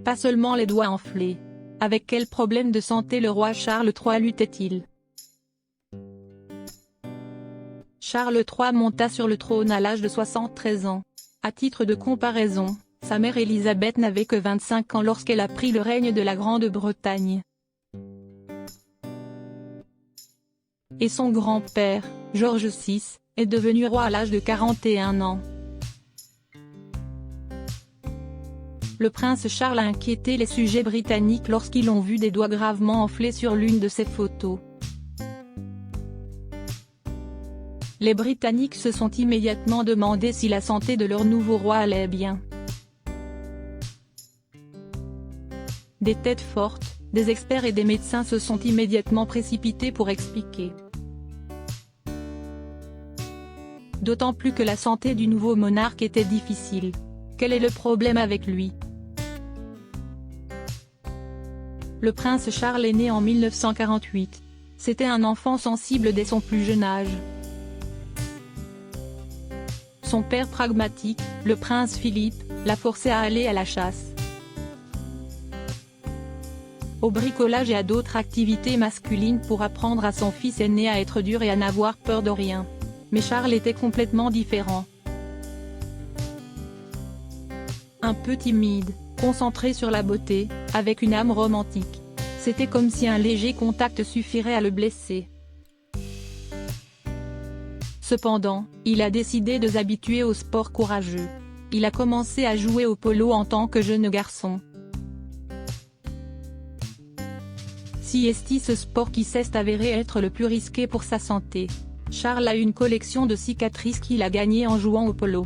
pas seulement les doigts enflés. Avec quel problème de santé le roi Charles III luttait-il? Charles III monta sur le trône à l'âge de 73 ans. À titre de comparaison, sa mère Élisabeth n'avait que 25 ans lorsqu'elle a pris le règne de la Grande-Bretagne. Et son grand-père, George VI, est devenu roi à l'âge de 41 ans. Le prince Charles a inquiété les sujets britanniques lorsqu'ils ont vu des doigts gravement enflés sur l'une de ses photos. Les Britanniques se sont immédiatement demandé si la santé de leur nouveau roi allait bien. Des têtes fortes, des experts et des médecins se sont immédiatement précipités pour expliquer. D'autant plus que la santé du nouveau monarque était difficile. Quel est le problème avec lui? Le prince Charles est né en 1948. C'était un enfant sensible dès son plus jeune âge. Son père pragmatique, le prince Philippe, l'a forcé à aller à la chasse, au bricolage et à d'autres activités masculines pour apprendre à son fils aîné à être dur et à n'avoir peur de rien. Mais Charles était complètement différent. Un peu timide, concentré sur la beauté, avec une âme romantique. C'était comme si un léger contact suffirait à le blesser. Cependant, il a décidé de s'habituer au sport courageux. Il a commencé à jouer au polo en tant que jeune garçon. Ce sport qui s'est avéré être le plus risqué pour sa santé. Charles a une collection de cicatrices qu'il a gagnées en jouant au polo.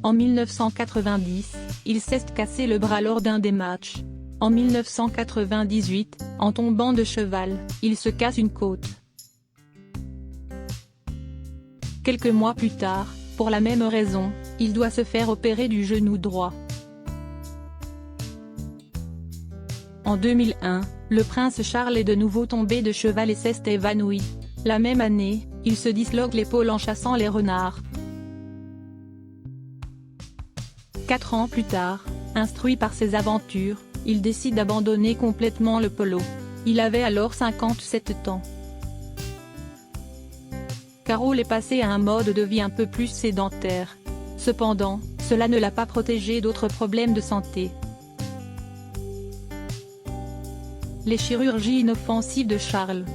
En 1990, il s'est cassé le bras lors d'un des matchs. En 1998, en tombant de cheval, il se casse une côte. Quelques mois plus tard, pour la même raison, il doit se faire opérer du genou droit. En 2001, le prince Charles est de nouveau tombé de cheval et s'est évanoui. La même année, il se disloque l'épaule en chassant les renards. 4 ans plus tard, instruit par ses aventures, il décide d'abandonner complètement le polo. Il avait alors 57 ans. Carole est passé à un mode de vie un peu plus sédentaire. Cependant, cela ne l'a pas protégé d'autres problèmes de santé. Les chirurgies inoffensives de Charles.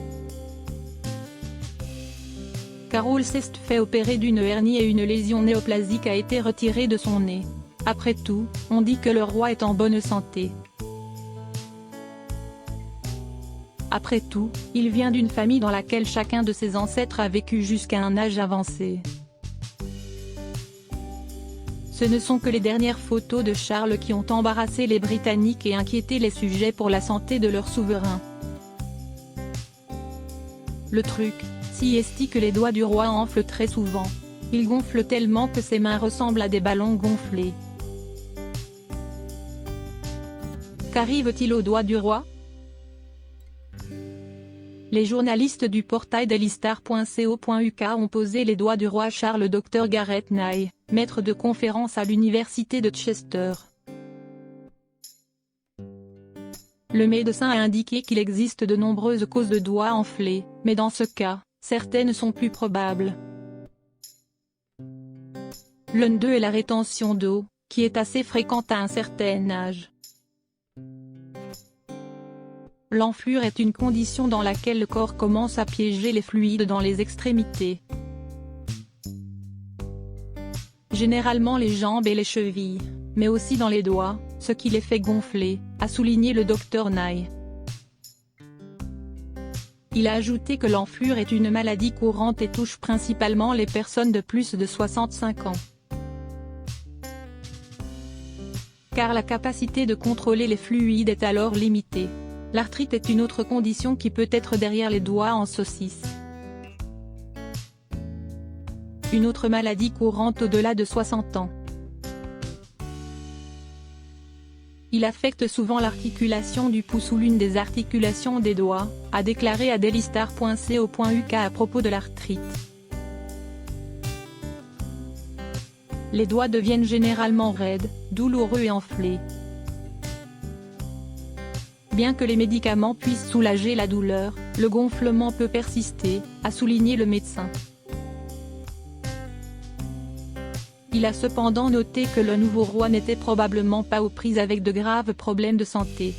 Carole s'est fait opérer d'une hernie et une lésion néoplasique a été retirée de son nez. Après tout, on dit que le roi est en bonne santé. Après tout, il vient d'une famille dans laquelle chacun de ses ancêtres a vécu jusqu'à un âge avancé. Ce ne sont que les dernières photos de Charles qui ont embarrassé les Britanniques et inquiété les sujets pour la santé de leur souverain. Le truc, c'est que les doigts du roi enflent très souvent. Ils gonflent tellement que ses mains ressemblent à des ballons gonflés. Qu'arrive-t-il aux doigts du roi? Les journalistes du portail dailystar.co.uk ont posé les doigts du roi Charles au Dr Gareth Nye, maître de conférence à l'université de Chester. Le médecin a indiqué qu'il existe de nombreuses causes de doigts enflés, mais dans ce cas, certaines sont plus probables. L'une d'eux est la rétention d'eau, qui est assez fréquente à un certain âge. L'enflure est une condition dans laquelle le corps commence à piéger les fluides dans les extrémités. Généralement les jambes et les chevilles, mais aussi dans les doigts, ce qui les fait gonfler, a souligné le Dr Nye. Il a ajouté que l'enflure est une maladie courante et touche principalement les personnes de plus de 65 ans. Car la capacité de contrôler les fluides est alors limitée. L'arthrite est une autre condition qui peut être derrière les doigts en saucisse. Une autre maladie courante au-delà de 60 ans. Il affecte souvent l'articulation du pouce ou l'une des articulations des doigts, a déclaré à dailystar.co.uk à propos de l'arthrite. Les doigts deviennent généralement raides, douloureux et enflés. Bien que les médicaments puissent soulager la douleur, le gonflement peut persister, a souligné le médecin. Il a cependant noté que le nouveau roi n'était probablement pas aux prises avec de graves problèmes de santé.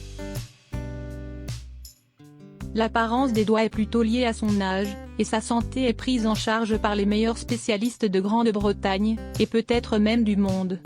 L'apparence des doigts est plutôt liée à son âge, et sa santé est prise en charge par les meilleurs spécialistes de Grande-Bretagne, et peut-être même du monde.